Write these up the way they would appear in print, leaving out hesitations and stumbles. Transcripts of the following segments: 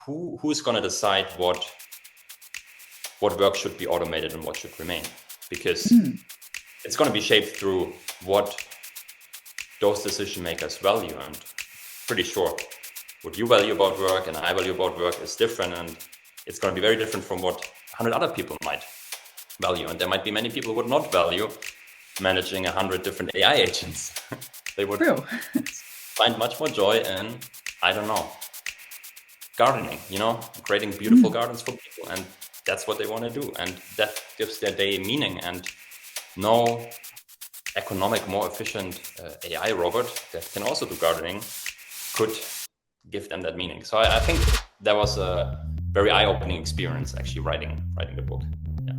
who's going to decide what work should be automated and what should remain? Because it's going to be shaped through what those decision makers value. And pretty sure what you value about work and I value about work is different, and it's going to be very different from what 100 other people might value. And there might be many people who would not value managing 100 different AI agents. They would find much more joy in, I don't know, gardening, creating beautiful gardens for people. And that's what they want to do. And that gives their day meaning. And no economic, more efficient AI robot that can also do gardening could give them that meaning. So I think that was a very eye-opening experience, actually writing the book. Yeah.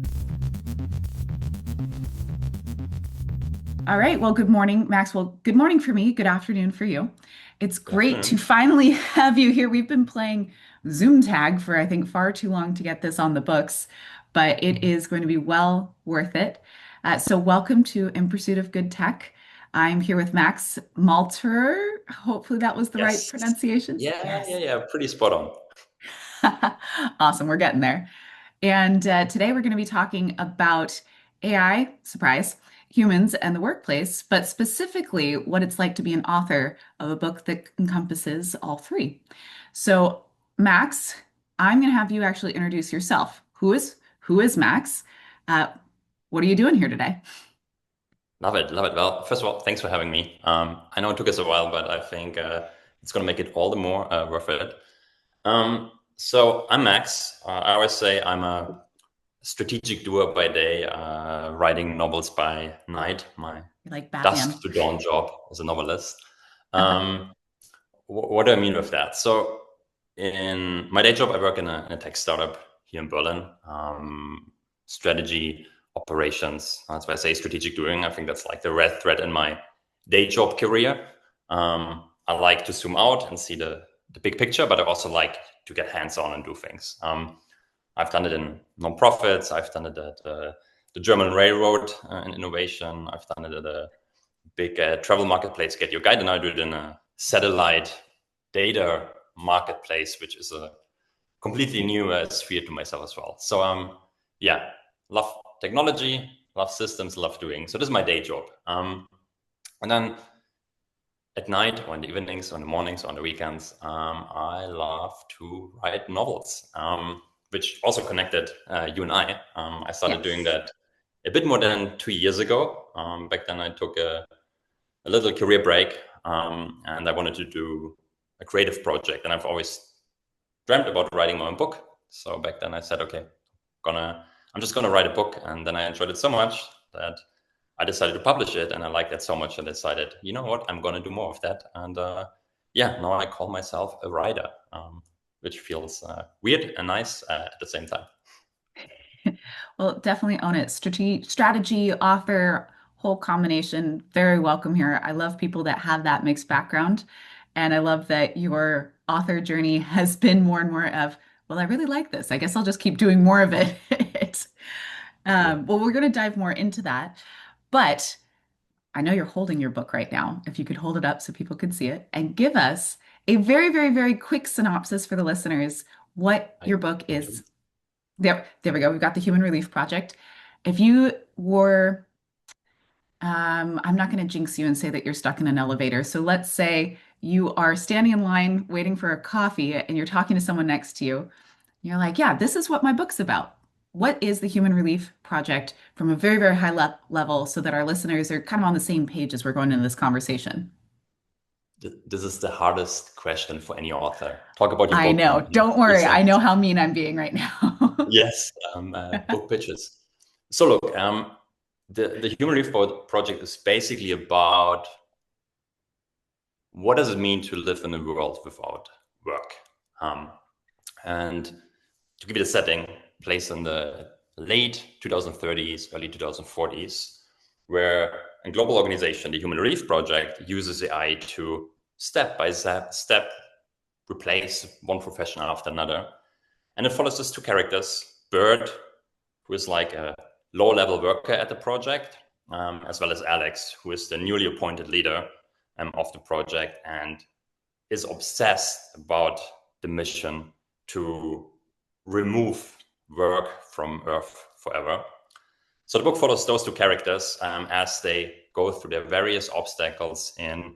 All right. Well, good morning, Max. Well, good morning for me. Good afternoon for you. It's great to finally have you here. We've been playing Zoom tag for, I think, far too long to get this on the books, but it is going to be well worth it. So welcome to In Pursuit of Good Tech. I'm here with Max Malterer. Hopefully that was the right pronunciation. Yeah. Pretty spot on. Awesome. We're getting there. And today we're going to be talking about AI, surprise, humans and the workplace, but specifically what it's like to be an author of a book that encompasses all three. So, Max, I'm going to have you actually introduce yourself. Who is Max? What are you doing here today? Love it. Well, first of all, thanks for having me. I know it took us a while, but I think it's going to make it all the more worth it. So I'm Max. I always say I'm a strategic doer by day, writing novels by night. My like Batman. dusk to dawn job as a novelist. What do I mean with that? So in my day job, I work in a tech startup here in Berlin. Strategy, operations. That's why I say strategic doing. I think that's like the red thread in my day job career. I like to zoom out and see the big picture, but I also like to get hands-on and do things. I've done it in nonprofits. I've done it at the German Railroad in innovation. I've done it at a big travel marketplace, Get Your Guide, and I do it in a satellite data marketplace, which is a completely new sphere to myself as well. So love technology, love systems, love doing. So this is my day job. And then at night or in the evenings or in the mornings or on the weekends, I love to write novels, which also connected you and I. I started doing that a bit more than 2 years ago. Back then I took a little career break and I wanted to do a creative project. And I've always dreamt about writing my own book. So back then I said, okay, I'm just going to write a book. And then I enjoyed it so much that I decided to publish it. And I liked that so much I decided, you know what, I'm going to do more of that. And now I call myself a writer, which feels weird and nice at the same time. Well, definitely own it. Strategy, author, whole combination. Very welcome here. I love people that have that mixed background. And I love that your author journey has been more and more of, well, I really like this. I guess I'll just keep doing more of it. Well, we're going to dive more into that. But I know you're holding your book right now. If you could hold it up so people could see it and give us a very, very, very quick synopsis for the listeners, what your book is. There we go. We've got the Human Relief Project. If you were, I'm not going to jinx you and say that you're stuck in an elevator. So let's say you are standing in line waiting for a coffee and you're talking to someone next to you. You're like, yeah, this is what my book's about. What is the Human Relief Project from a very, very high level so that our listeners are kind of on the same page as we're going into this conversation? This is the hardest question for any author. Talk about your book. I know. Don't worry. I know how mean I'm being right now. Yes, book pitches. So look, the Human Relief Project is basically about what does it mean to live in a world without work? And to give you the setting, placed in the late 2030s, early 2040s, where a global organization, the Human Relief Project, uses AI to step by step replace one profession after another. And it follows these two characters, Bird, who is like a low-level worker at the project, as well as Alex, who is the newly appointed leader of the project and is obsessed about the mission to remove work from Earth forever. So the book follows those two characters as they go through their various obstacles in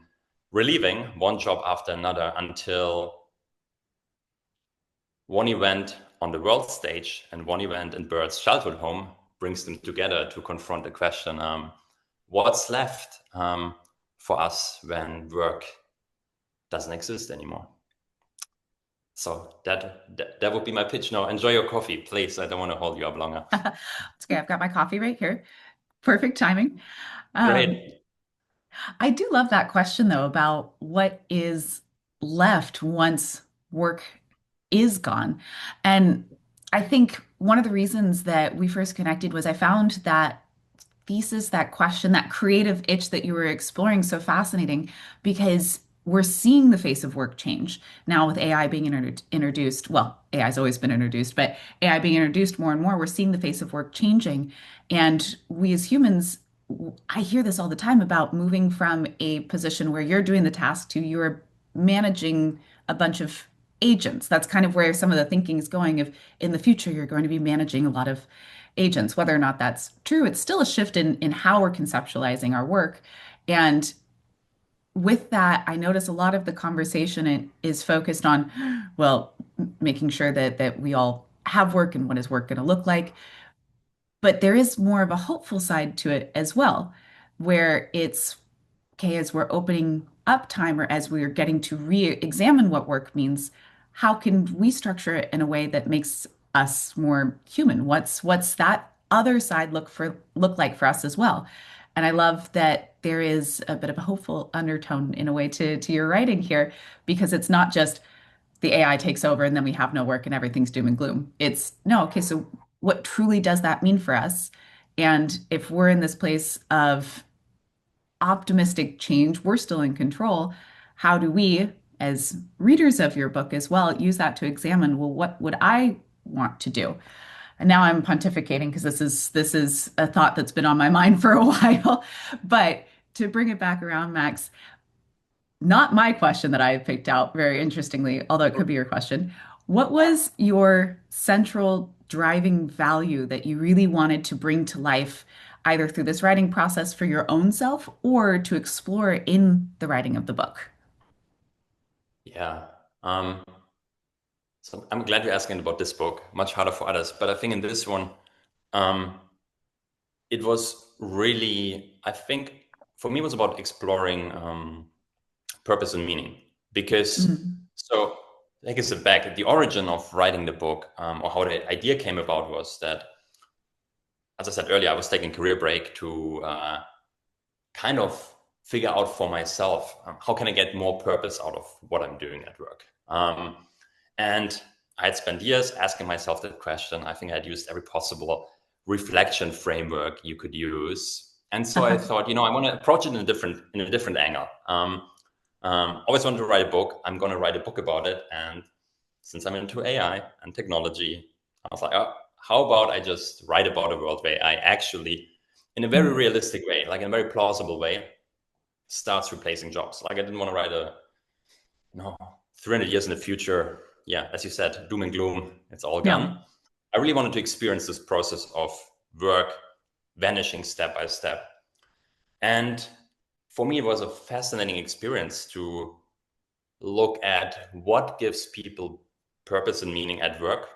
relieving one job after another until one event on the world stage and one event in Bert's childhood home brings them together to confront the question, what's left for us when work doesn't exist anymore? So that would be my pitch. Now, enjoy your coffee, please. I don't want to hold you up longer. It's okay. I've got my coffee right here. Perfect timing. Um, Great. I do love that question, though, about what is left once work is gone. And I think one of the reasons that we first connected was I found that thesis, that question, that creative itch that you were exploring so fascinating because we're seeing the face of work change now with AI being introduced. Well, AI has always been introduced, but AI being introduced more and more, we're seeing the face of work changing. And we as humans, I hear this all the time about moving from a position where you're doing the task to you're managing a bunch of agents. That's kind of where some of the thinking is going. If in the future you're going to be managing a lot of agents, whether or not that's true, it's still a shift in how we're conceptualizing our work. And with that, I notice a lot of the conversation is focused on, well, making sure that we all have work and what is work going to look like. But there is more of a hopeful side to it as well, where it's okay, as we're opening up time or as we're getting to re-examine what work means, how can we structure it in a way that makes us more human? What's that other side look like for us as well? And I love that there is a bit of a hopeful undertone in a way to your writing here, because it's not just the AI takes over and then we have no work and everything's doom and gloom. It's no, okay, so what truly does that mean for us? And if we're in this place of optimistic change, we're still in control. How do we, as readers of your book as well, use that to examine, well, what would I want to do? And now I'm pontificating because this is a thought that's been on my mind for a while. But to bring it back around, Max, not my question that I picked out very interestingly, although it could be your question. What was your central driving value that you really wanted to bring to life, either through this writing process for your own self or to explore in the writing of the book? Yeah. So I'm glad you're asking about this book. Much harder for others, but I think in this one, um, it was really, I think, for me, it was about exploring purpose and meaning. Because, Mm. so, like I said back, the origin of writing the book, or how the idea came about, was that, as I said earlier, I was taking a career break to kind of figure out for myself how can I get more purpose out of what I'm doing at work. And I had spent years asking myself that question. I think I had used every possible reflection framework you could use. And so I thought, I want to approach it in a different angle. Always wanted to write a book. I'm going to write a book about it. And since I'm into AI and technology, I was like, oh, how about I just write about a world where I actually, in a very Mm. realistic way, like in a very plausible way, starts replacing jobs. Like I didn't want to write no, 300 years in the future. Yeah, as you said, doom and gloom, it's all Yeah. gone. I really wanted to experience this process of work vanishing step by step. And for me, it was a fascinating experience to look at what gives people purpose and meaning at work,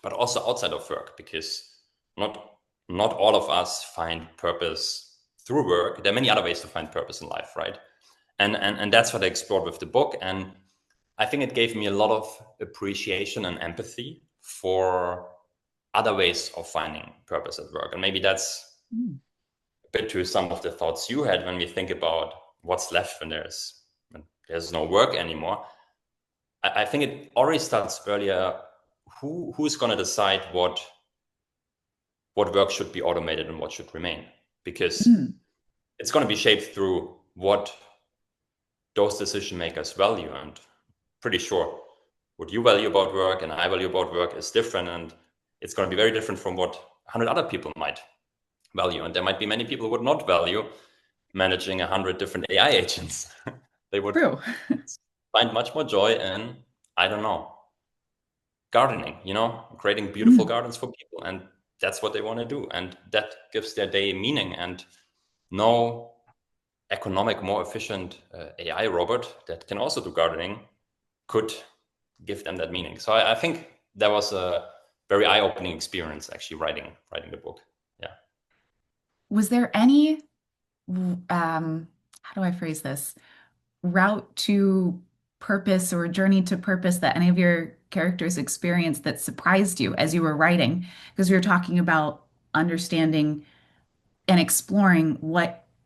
but also outside of work, because not not all of us find purpose through work. There are many other ways to find purpose in life, right? And that's what I explored with the book. And I think it gave me a lot of appreciation and empathy for other ways of finding purpose at work. And maybe that's Mm. a bit to some of the thoughts you had when we think about what's left when there's no work anymore. I think it already starts earlier. Who's going to decide what work should be automated and what should remain? Because Mm. it's going to be shaped through what those decision makers value. And pretty sure what you value about work and I value about work is different. And it's going to be very different from what 100 other people might value. And there might be many people who would not value managing 100 different AI agents. They would True. find much more joy in, I don't know, gardening, creating beautiful Mm. gardens for people. And that's what they want to do. And that gives their day meaning. And no economic, more efficient AI robot that can also do gardening could give them that meaning. So I think that was a very eye-opening experience actually writing the book. Yeah. Was there any, how do I phrase this? Route to purpose or journey to purpose that any of your characters experienced that surprised you as you were writing? Because we were talking about understanding and exploring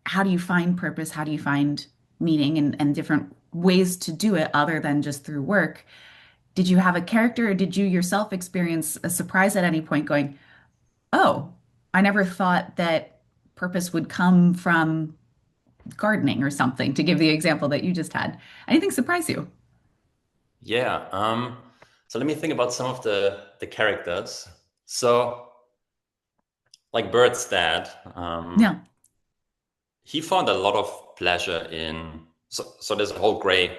how do you find purpose? How do you find meaning and different ways to do it other than just through work? Did you have a character or did you yourself experience a surprise at any point going, oh, I never thought that purpose would come from gardening or something, to give the example that you just had? Anything surprise you? Yeah. So let me think about some of the characters. So like Bert's dad, Yeah. he found a lot of pleasure in so there's a whole gray,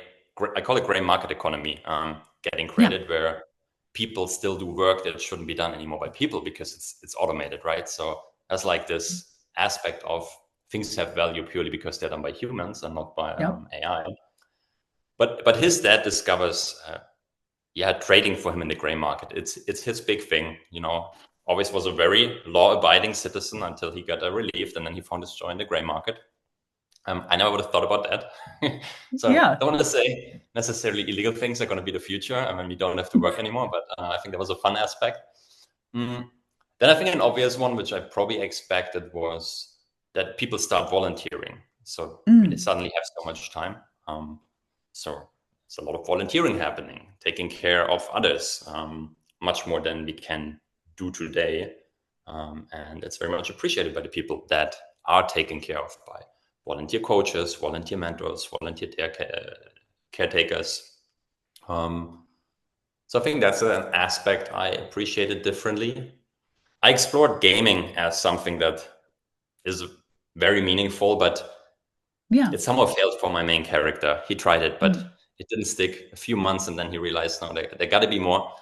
I call it gray market economy, getting Yeah. created where people still do work that shouldn't be done anymore by people because it's automated, right? So there's like this aspect of things have value purely because they're done by humans and not by Yep. AI. But his dad discovers yeah, trading for him in the gray market. It's his big thing, Always was a very law-abiding citizen until he got relieved, and then he found his joy in the gray market. I never would have thought about that. So Yeah. don't want to say necessarily illegal things are going to be the future. I mean, we don't have to work anymore, but I think that was a fun aspect. Mm. Then I think an obvious one, which I probably expected, was that people start volunteering. So I mean, they Mm. suddenly have so much time. So it's a lot of volunteering happening, taking care of others, much more than we can do today. And it's very much appreciated by the people that are taken care of by volunteer coaches, volunteer mentors, volunteer caretakers. So I think that's an aspect I appreciated differently. I explored gaming as something that is very meaningful, but Yeah. it somehow failed for my main character. He tried it, Mm. but it didn't stick a few months, and then he realized, no, there got to be more.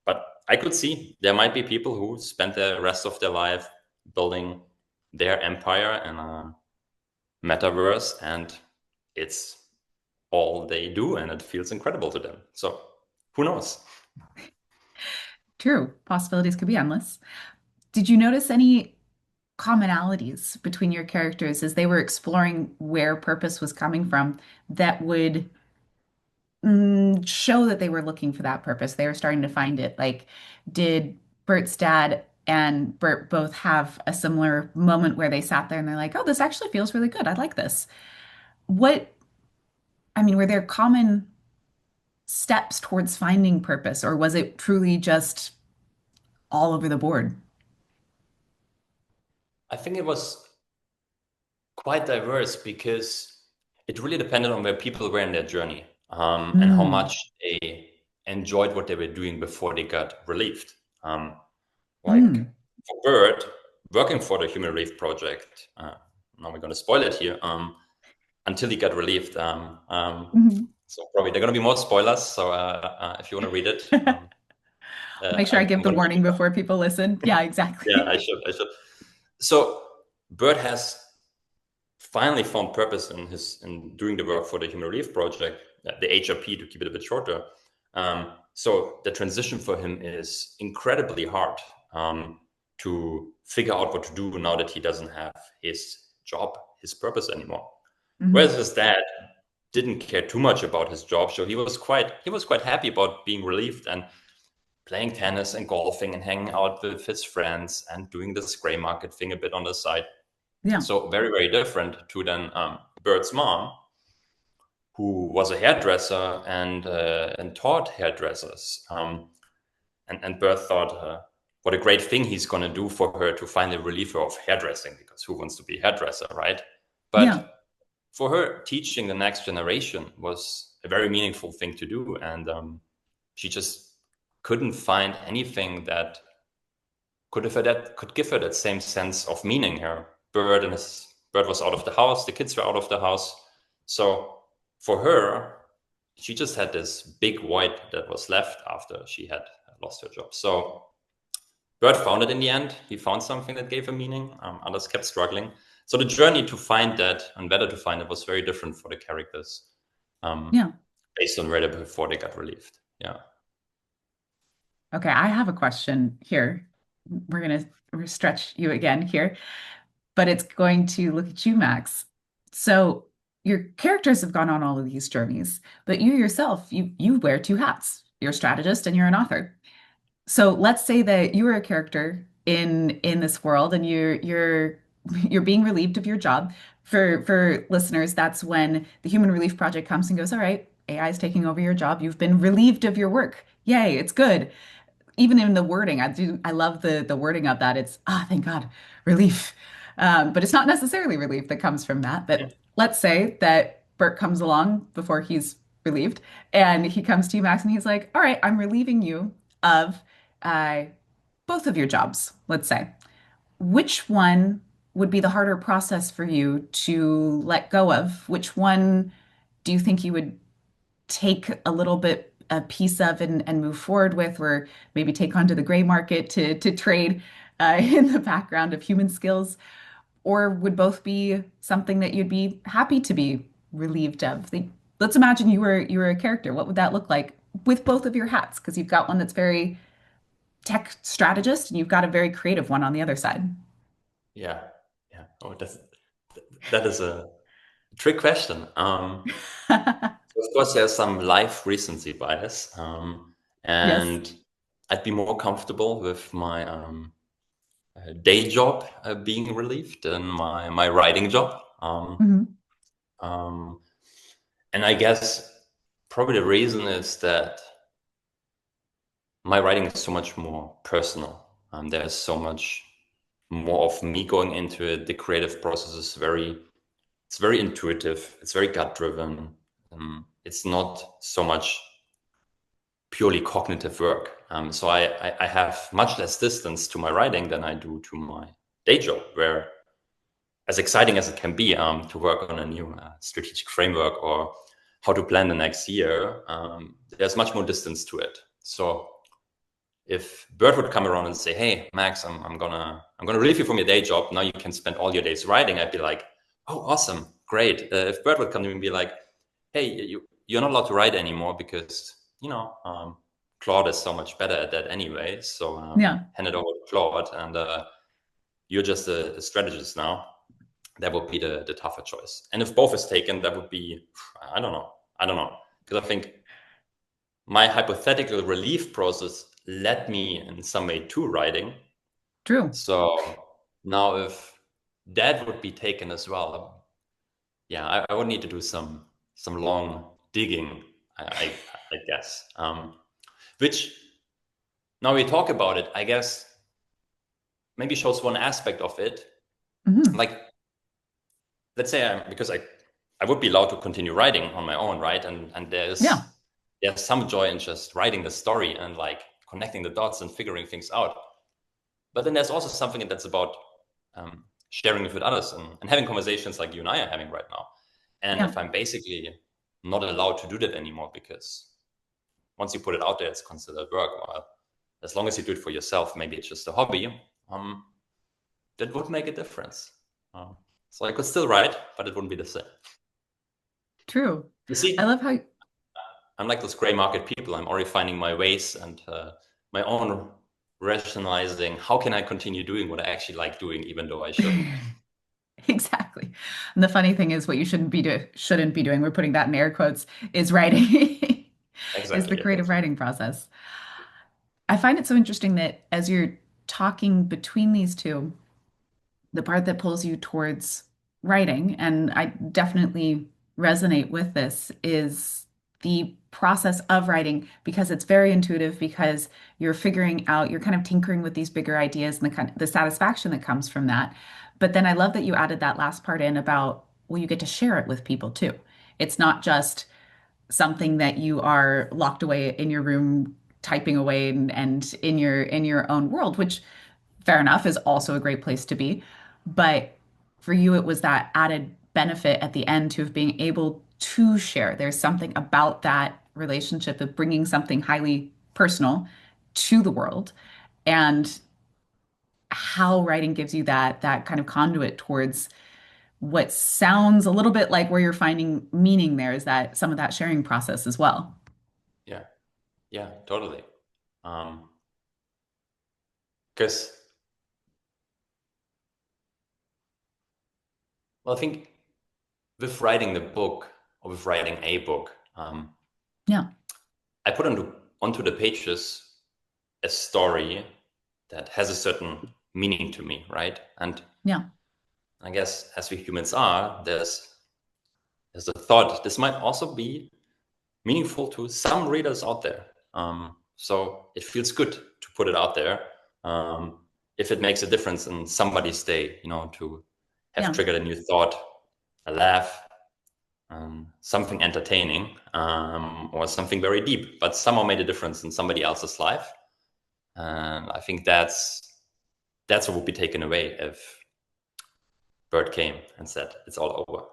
But I could see there might be people who spend the rest of their life building their empire in a metaverse, and it's all they do, and it feels incredible to them. So who knows? True. Possibilities could be endless. Did you notice any commonalities between your characters as they were exploring where purpose was coming from that would show that they were looking for that purpose? They were starting to find it. Like, did Bert's dad and Bert both have a similar moment where they sat there and they're like, oh, this actually feels really good. I like this. What, I mean, were there common steps towards finding purpose, or was it truly just all over the board? I think it was quite diverse because it really depended on where people were in their journey, and how Mm, much they enjoyed what they were doing before they got relieved. Um, like mm, for Bert, working for the Human Relief Project, now we're going to spoil it here, until he got relieved. mhm. So probably there are going to be more spoilers. So if you want to read it, Make sure I give I'm the going to warning keep it. before people listen. Yeah, Yeah, exactly. I should. I should. So Bert has finally found purpose in doing the work for the Human Relief Project, the HRP to keep it a bit shorter. So the transition for him is incredibly hard, to figure out what to do now that he doesn't have his job, his purpose anymore. Whereas Mhm. his dad didn't care too much about his job, so he was quite happy about being relieved and playing tennis and golfing and hanging out with his friends and doing this gray market thing a bit on the side. Yeah. So very, very different to then Bert's mom, who was a hairdresser and taught hairdressers. And Bert thought, what a great thing he's going to do for her to finally relieve her of hairdressing, because who wants to be a hairdresser, right? Yeah. But for her, teaching the next generation was a very meaningful thing to do, and she just couldn't find anything that could give her that same sense of meaning. Her Bird was out of the house, the kids were out of the house. So for her, she just had this big void that was left after she had lost her job. So Bert found it in the end. He found something that gave a meaning. Others kept struggling. So the journey to find that and whether to find it was very different for the characters, um, Yeah. based on whether before they got relieved. Yeah. Okay, I have a question here. We're stretch you again here, but it's going to look at you, Max. So your characters have gone on all of these journeys, but you yourself, you wear two hats. You're a strategist and you're an author. So let's say that you were a character in this world and you're being relieved of your job. For listeners, that's when the Human Relief Project comes and goes, all right, AI is taking over your job. You've been relieved of your work. Yay, it's good. Even in the wording, I love the wording of that. It's thank God, relief. But it's not necessarily relief that comes from that. But let's say that Bert comes along before he's relieved, and he comes to you, Max, and he's like, "All right, I'm relieving you of uh, both of your jobs." Let's say, which one would be the harder process for you to let go of? Which one do you think you would take a little bit a piece of and move forward with, or maybe take onto the gray market to trade in the background of human skills, or would both be something that you'd be happy to be relieved of? Let's imagine you were a character. What would that look like with both of your hats? Because you've got one that's very tech strategist and you've got a very creative one on the other side. Yeah. Yeah. Oh, that is a trick question. So of course, there's some life recency bias, Yes. and I'd be more comfortable with my day job being relieved than my writing job. Hmm. Um, and I guess probably the reason is that my writing is so much more personal. There's so much more of me going into it. The creative process is it's very intuitive. It's very gut driven. It's not so much purely cognitive work. So I have much less distance to my writing than I do to my day job, where as exciting as it can be to work on a new strategic framework or how to plan the next year, there's much more distance to it. So if Bert would come around and say, "Hey, Max, I'm gonna relieve you from your day job. Now you can spend all your days writing," I'd be like, "Oh, awesome, great." If Bert would come to me and be like, "Hey, you're not allowed to write anymore because Claude is so much better at that anyway. So Yeah, hand it over to Claude, and you're just a strategist now." That would be the tougher choice. And if both is taken, that would be, I don't know, because I think my hypothetical relief process led me in some way to writing. true. So now, if that would be taken as well, yeah, I would need to do some long digging, I guess. Which now we talk about it, I guess maybe shows one aspect of it. Hmm. Like, let's say because I would be allowed to continue writing on my own, right? And Yeah, there's some joy in just writing the story and like connecting the dots and figuring things out. But then there's also something that's about sharing it with others and having conversations like you and I are having right now. And yeah, if I'm basically not allowed to do that anymore because once you put it out there, it's considered work. Well, as long as you do it for yourself, maybe it's just a hobby. Um, that would make a difference. So I could still write, but it wouldn't be the same. true. You I see, love how I'm like those gray market people. I'm already finding my ways and my own rationalizing. How can I continue doing what I actually like doing, even though I shouldn't? exactly. And the funny thing is what you shouldn't be doing, we're putting that in air quotes, is writing, is the Exactly. creative writing process. I find it so interesting that as you're talking between these two, the part that pulls you towards writing, and I definitely resonate with this, is the process of writing because it's very intuitive, because you're figuring out, you're kind of tinkering with these bigger ideas and the satisfaction that comes from that. But then I love that you added that last part in about, well, you get to share it with people too. It's not just something that you are locked away in your room typing away and in your own world, which fair enough is also a great place to be. But for you, it was that added benefit at the end to have being able to share. There's something about that relationship of bringing something highly personal to the world and how writing gives you that kind of conduit towards what sounds a little bit like where you're finding meaning there is that some of that sharing process as well. Yeah. Yeah, totally. Um, because, well, I think with writing the book or with writing a book, Yeah. I put onto the pages a story that has a certain meaning to me, right? And Yeah. I guess as we humans are, there's a thought this might also be meaningful to some readers out there. So it feels good to put it out there. If it makes a difference in somebody's day, to have Yeah. triggered a new thought, a laugh, something entertaining, or something very deep, but somehow made a difference in somebody else's life. And I think that's what would be taken away if Bird came and said it's all over.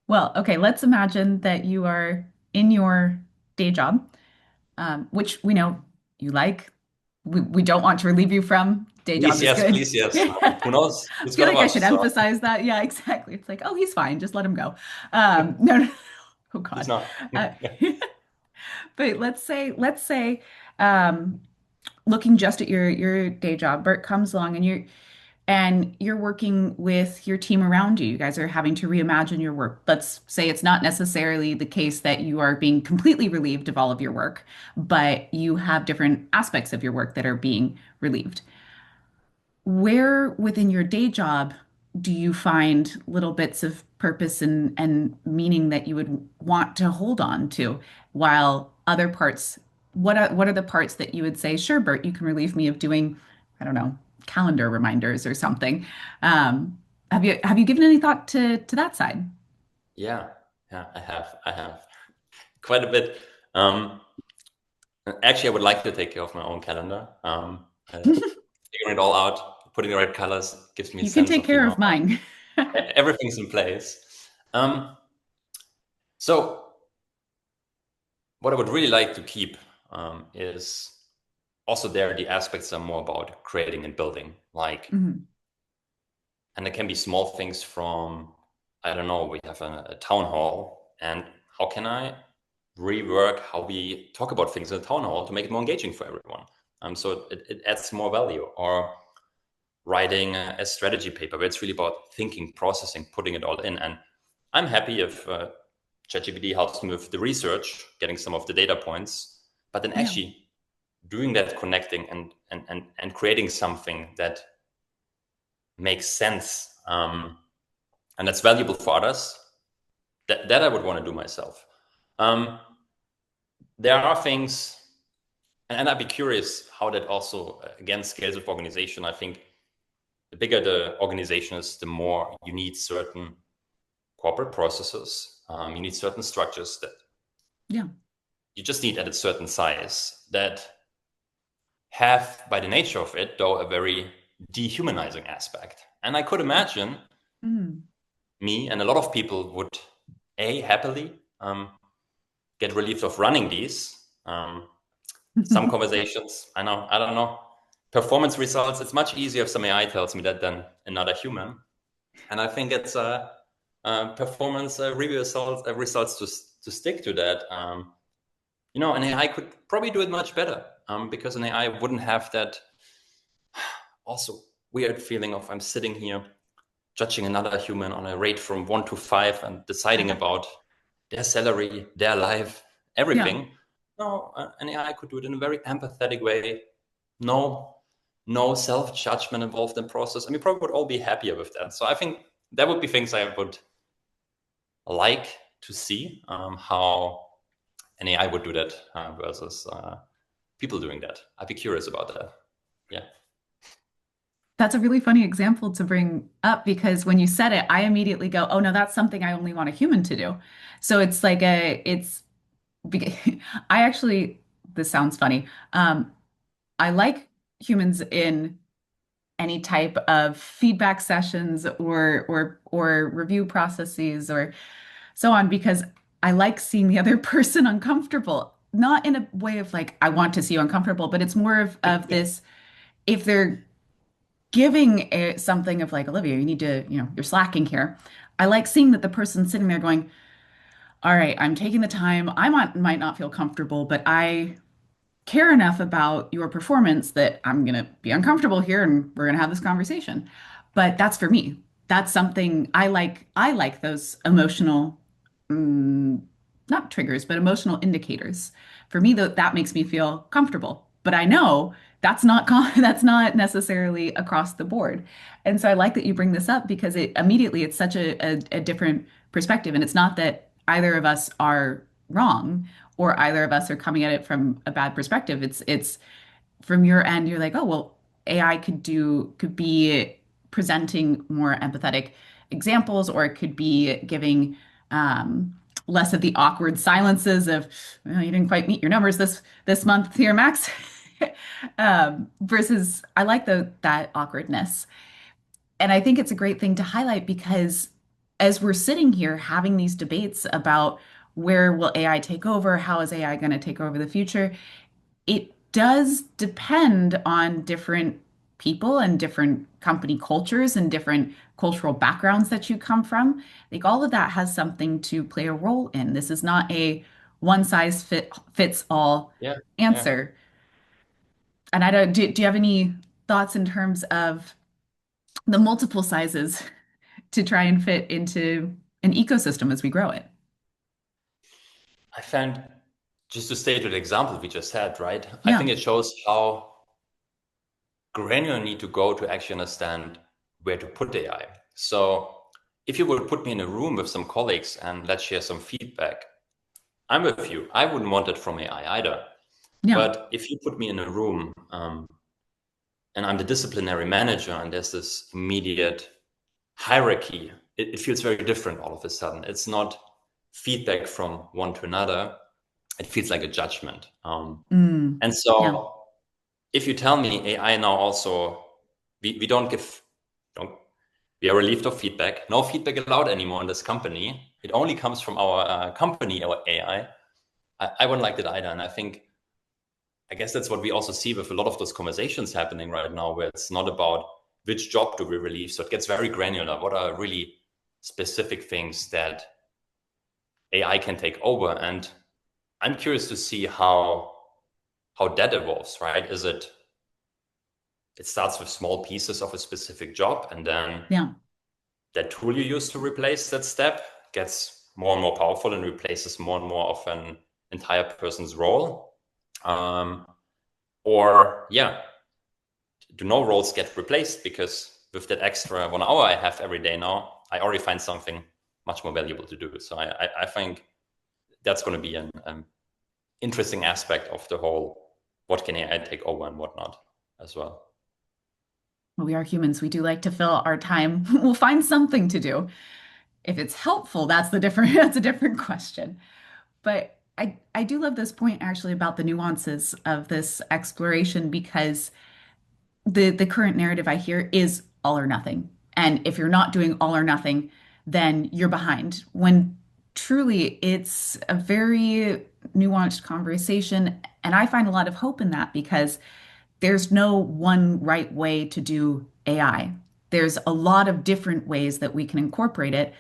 Well, okay, let's imagine that you are in your day job, which we know you like. We don't want to relieve you from. Day job Please, is yes, good. please, yes. Who I knows who's feel gonna like I watch? should So emphasize that. Yeah, exactly. It's like, oh, he's fine. Just let him go. No, no. Oh he's God. not. Uh, but let's say, um, looking just at your day job, Bert comes along and you're working with your team around you. You guys are having to reimagine your work. Let's say it's not necessarily the case that you are being completely relieved of all of your work, but you have different aspects of your work that are being relieved. Where within your day job do you find little bits of purpose and meaning that you would want to hold on to, while other parts, what are the parts that you would say, sure, Bert, you can relieve me of doing, I don't know, calendar reminders or something. Have you given any thought to that side? Yeah, yeah, I have quite a bit. Um, Actually, I would like to take care of my own calendar. Figuring it all out, putting the right colors gives me a You can sense take of, care of mine. everything's in place. Um, so what I would really like to keep is also there the aspects are more about creating and building, like, Mhm. and it can be small things from, I don't know, we have a town hall, and how can I rework how we talk about things in the town hall to make it more engaging for everyone? So it adds more value. Or writing a strategy paper where it's really about thinking, processing, putting it all in. And I'm happy if ChatGPT helps me with the research, getting some of the data points, but then Yeah. actually doing that connecting and creating something that makes sense, and that's valuable for others, that I would want to do myself. Um, there are things, and I'd be curious how that also, again, scales with organization. I think the bigger the organization is, the more you need certain corporate processes. You need certain structures that Yeah. you just need at a certain size that have, by the nature of it, though, a very dehumanizing aspect. And I could imagine Mm. me and a lot of people would happily get relieved of running these. Some conversations, I don't know, performance results. It's much easier if some AI tells me that than another human. And I think it's performance review results to stick to that. An AI could probably do it much better, because an AI wouldn't have that also weird feeling of I'm sitting here judging another human on a rate from 1 to 5 and deciding about their salary, their life, Yeah. everything. No, an AI could do it in a very empathetic way. No, no self-judgment involved in process. I mean, probably would all be happier with that. So I think that would be things I would like to see, how an AI would do that, versus people doing that. I'd be curious about that. Yeah. That's a really funny example to bring up because when you said it, I immediately go, oh no, that's something I only want a human to do. So it's like I actually, this sounds funny. I like humans in any type of feedback sessions or review processes or so on because I like seeing the other person uncomfortable. not in a way of like, I want to see you uncomfortable, but it's more of this, if they're giving something of like, Olivia, you need to, you're slacking here. I like seeing that the person's sitting there going, all right, I'm taking the time. Might not feel comfortable, but I care enough about your performance that I'm going to be uncomfortable here and we're going to have this conversation. But that's for me. That's something I like. I like those emotional, mm, not triggers, but emotional indicators. For me, that makes me feel comfortable. But I know that's not necessarily across the board. And so I like that you bring this up because it's such a different perspective. And it's not that either of us are wrong or either of us are coming at it from a bad perspective. It's from your end, you're like, oh well, AI could be presenting more empathetic examples, or it could be giving less of the awkward silences of, well, you didn't quite meet your numbers this month here, Max. Versus I like that awkwardness. And I think it's a great thing to highlight because as we're sitting here having these debates about where will AI take over, how is AI going to take over the future, it does depend on different people and different company cultures and different cultural backgrounds that you come from. Like all of that has something to play a role in. This is not a fits all Yeah, yeah. answer. And I don't, do you have any thoughts in terms of the multiple sizes to try and fit into an ecosystem as we grow it? I found, just to stay to the example we just had, right? I Yeah. think it shows how granular you need to go to actually understand where to put AI. So if you would put me in a room with some colleagues and let's share some feedback, I'm with you. I wouldn't want it from AI either. Yeah. But if you put me in a room and I'm the disciplinary manager and there's this immediate hierarchy, it feels very different all of a sudden. It's not feedback from one to another. It feels like a judgment. Mm. And Yeah. so if you tell me AI now also, we don't, we are relieved of feedback. No feedback allowed anymore in this company. It only comes from our company, our AI. I wouldn't like that either. And I guess that's what we also see with a lot of those conversations happening right now, where it's not about which job do we relieve. So it gets very granular. What are really specific things that AI can take over? And I'm curious to see how that evolves, right? It starts with small pieces of a specific job, and then Yeah. that tool you use to replace that step gets more and more powerful and replaces more and more of an entire person's role. Um, or yeah, do no roles get replaced because with that extra 1 hour I have every day now, I already find something much more valuable to do. So I think that's going to be an interesting aspect of the whole what can AI take over and what not as well. Well, we are humans. We do like to fill our time. We'll find something to do. If it's helpful, that's the different that's a different question. But I do love this point actually about the nuances of this exploration because the current narrative I hear is all or nothing. And if you're not doing all or nothing, then you're behind. When truly it's a very nuanced conversation. And I find a lot of hope in that because there's no one right way to do AI. There's a lot of different ways that we can incorporate it.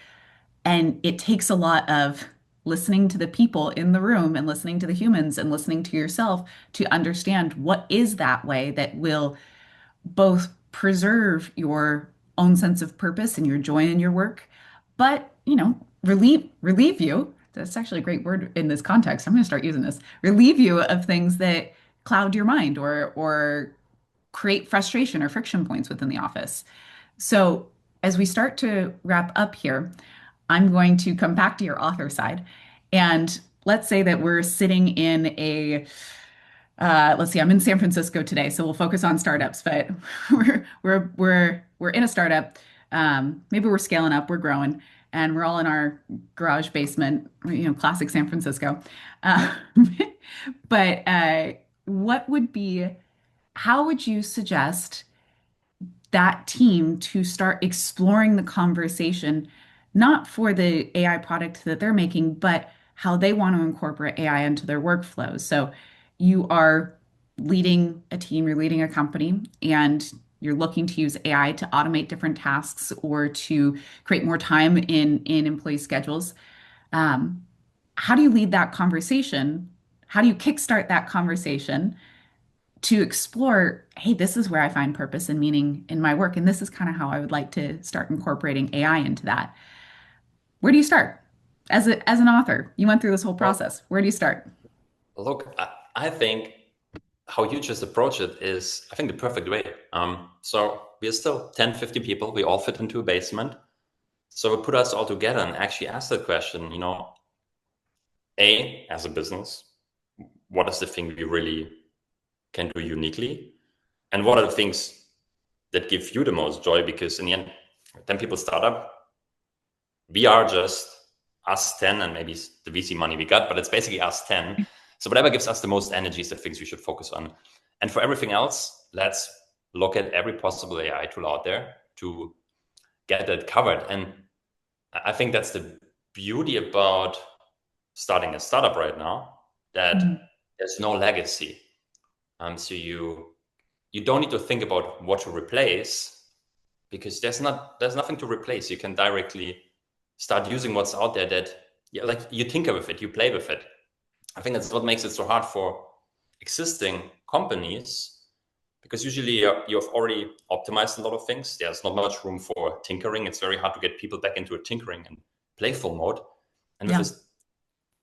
And it takes a lot of listening to the people in the room and listening to the humans and listening to yourself to understand what is that way that will both preserve your own sense of purpose and your joy in your work, but, relieve you. That's actually a great word in this context. I'm going to start using this. Relieve you of things that cloud your mind or create frustration or friction points within the office. So, as we start to wrap up here, I'm going to come back to your author side. And let's say that we're sitting in let's see, I'm in San Francisco today, so we'll focus on startups, but we're in a startup. Maybe we're scaling up, we're growing, and we're all in our garage basement, classic San Francisco. Uh, but what would be, how would you suggest that team to start exploring the conversation, not for the AI product that they're making, but how they want to incorporate AI into their workflows. So you are leading a team, you're leading a company, and you're looking to use AI to automate different tasks or to create more time in employee schedules. Um, how do you lead that conversation? How do you kickstart that conversation to explore, hey, this is where I find purpose and meaning in my work, and this is kind of how I would like to start incorporating AI into that. Where do you start? As an author, you went through this whole Well, process. Where do you start? look, I think how you just approach it is, I think, the perfect way. So we're still 10, 50 people. We all fit into a basement. So we put us all together and actually ask the question, as a business, what is the thing we really can do uniquely? And what are the things that give you the most joy? Because in the end, 10 people start up, we are just us 10 and maybe the VC money we got, but it's basically us 10. So whatever gives us the most energy is the things we should focus on. And for everything else, let's look at every possible AI tool out there to get that covered. And I think that's the beauty about starting a startup right now, Mhm. that there's no legacy. So you don't need to think about what to replace, because there's nothing to replace. You can directly start using what's out there, that like you tinker with it, you play with it. I think that's what makes it so hard for existing companies, because usually you've already optimized a lot of things. There's not much room for tinkering. It's very hard to get people back into a tinkering and playful mode. And with Yeah. this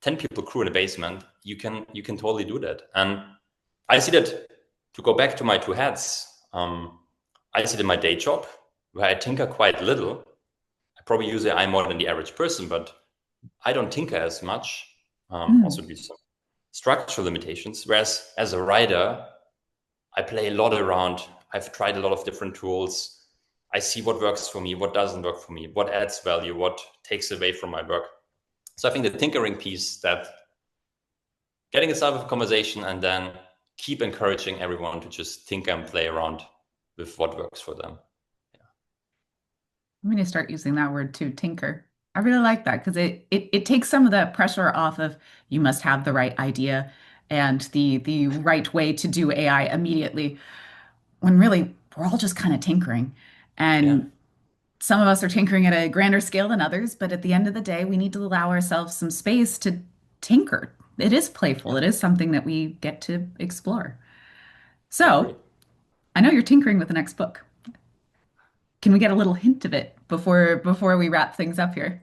10 people crew in a basement, you can totally do that. And I see that, to go back to my two hats, I see it in my day job, where I tinker quite little. I probably use AI more than the average person, but I don't tinker as much, also Mm. due to some structural limitations. Whereas as a writer, I play a lot around. I've tried a lot of different tools. I see what works for me, what doesn't work for me, what adds value, what takes away from my work. So I think the tinkering piece, that getting it started with a conversation and then keep encouraging everyone to just tinker and play around with what works for them. I'm going to start using that word too, tinker. I really like that because it takes some of the pressure off of you must have the right idea and the right way to do AI immediately, when really we're all just kind of tinkering. Yeah, And some of us are tinkering at a grander scale than others, but at the end of the day, we need to allow ourselves some space to tinker. It is playful. yeah, It is something that we get to explore. I So agree. I know you're tinkering with the next book. Can we get a little hint of it before we wrap things up here?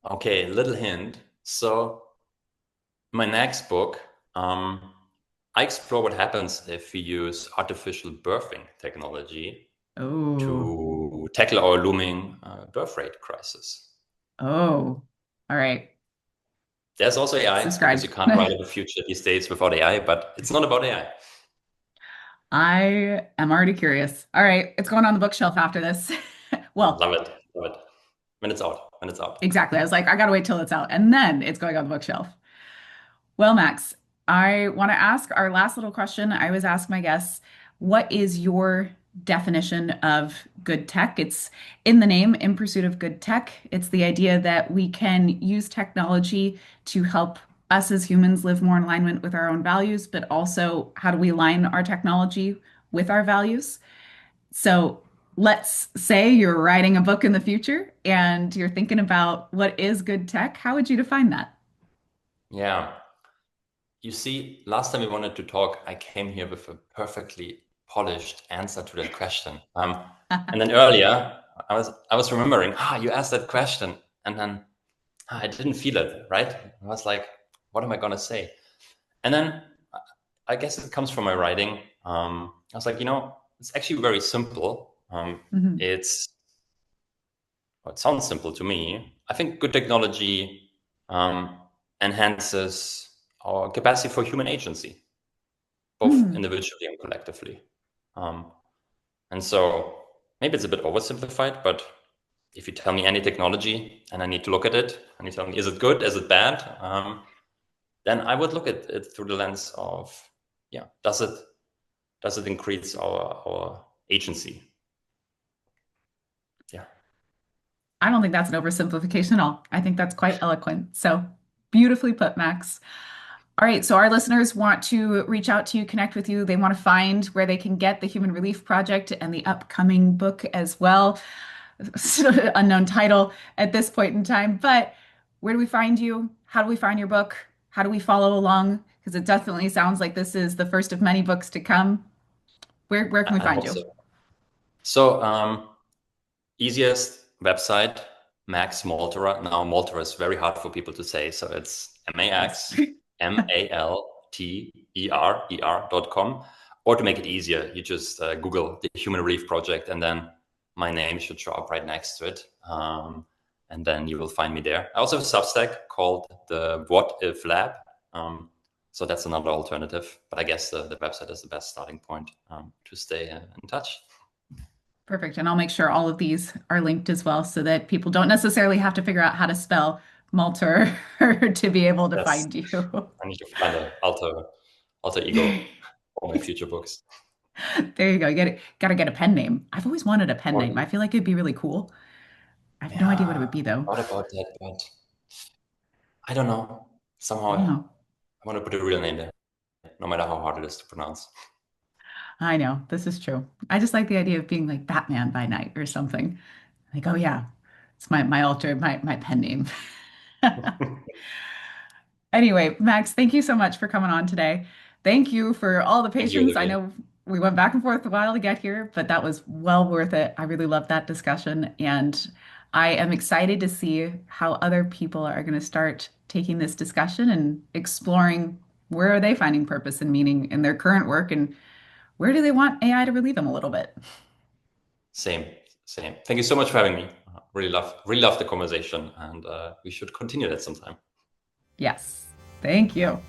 Okay, little hint. So my next book, I explore what happens if we use artificial birthing technology Oh, to tackle our looming birth rate crisis. oh, all right. There's also AI, because Subscribed. you can't write the future these days without AI, but it's not about AI. I am already curious. All right, it's going on the bookshelf after this. Well, Love it, love it. When it's out. exactly. I was like, I gotta wait till it's out, and then it's going on the bookshelf. Well, Max, I want to ask our last little question. I always ask my guests, what is your definition of good tech? It's in the name, In Pursuit of Good Tech. It's the idea that we can use technology to help us as humans live more in alignment with our own values, but also how do we align our technology with our values? So let's say you're writing a book in the future and you're thinking about what is good tech. How would you define that? Yeah. You see, last time we wanted to talk, I came here with a perfectly polished answer to that question. And then earlier, I was remembering, you asked that question, and then I didn't feel it, right? I was like, what am I gonna say? And then I guess it comes from my writing. I was like, it's actually very simple. Mhm. It's Well, it sounds simple to me. I think good technology um, enhances our capacity for human agency, both Mm. individually and collectively. Um, and so maybe it's a bit oversimplified, but if you tell me any technology and I need to look at it, and you tell me, is it good, is it bad? Then I would look at it through the lens of, yeah, does it increase our agency? Yeah. I don't think that's an oversimplification at all. I think that's quite eloquent. So beautifully put, Max. All right, so our listeners want to reach out to you, connect with you. They want to find where they can get the Human Relief Project and the upcoming book as well. Unknown title at this point in time, but where do we find you? How do we find your book? How do we follow along? Because it definitely sounds like this is the first of many books to come. Where can we I find hope you? so. So easiest website, Max Malterer. Now Malterer is very hard for people to say, so it's Yes. MaxMalterer.com. Or to make it easier, you just Google the Human Relief Project, and then my name should show up right next to it. And then you will find me there. I also have a Substack called the What If Lab. So that's another alternative. But I guess the website is the best starting point to stay in touch. Perfect. And I'll make sure all of these are linked as well so that people don't necessarily have to figure out how to spell Malter to be able to Yes, find you. I need to find an alter ego for my future books. There you go. Gotta get a pen name. I've always wanted a pen Or name. I feel like it'd be really cool. I have no idea what it yeah, would be though. what about that? But I don't know. Somehow I don't know. I want to put a real name there, no matter how hard it is to pronounce. I know, this is true. I just like the idea of being like Batman by night or something. Like, oh yeah, it's my alter, my pen name. Anyway, Max, thank you so much for coming on today. Thank you for all the Thank you, patience. I Olivia. know we went back and forth a while to get here, but that was well worth it. I really loved that discussion, and I am excited to see how other people are going to start taking this discussion and exploring where are they finding purpose and meaning in their current work and where do they want AI to relieve them a little bit. Same, same. Thank you so much for having me. Really love the conversation, and we should continue that sometime. Yes. Thank you.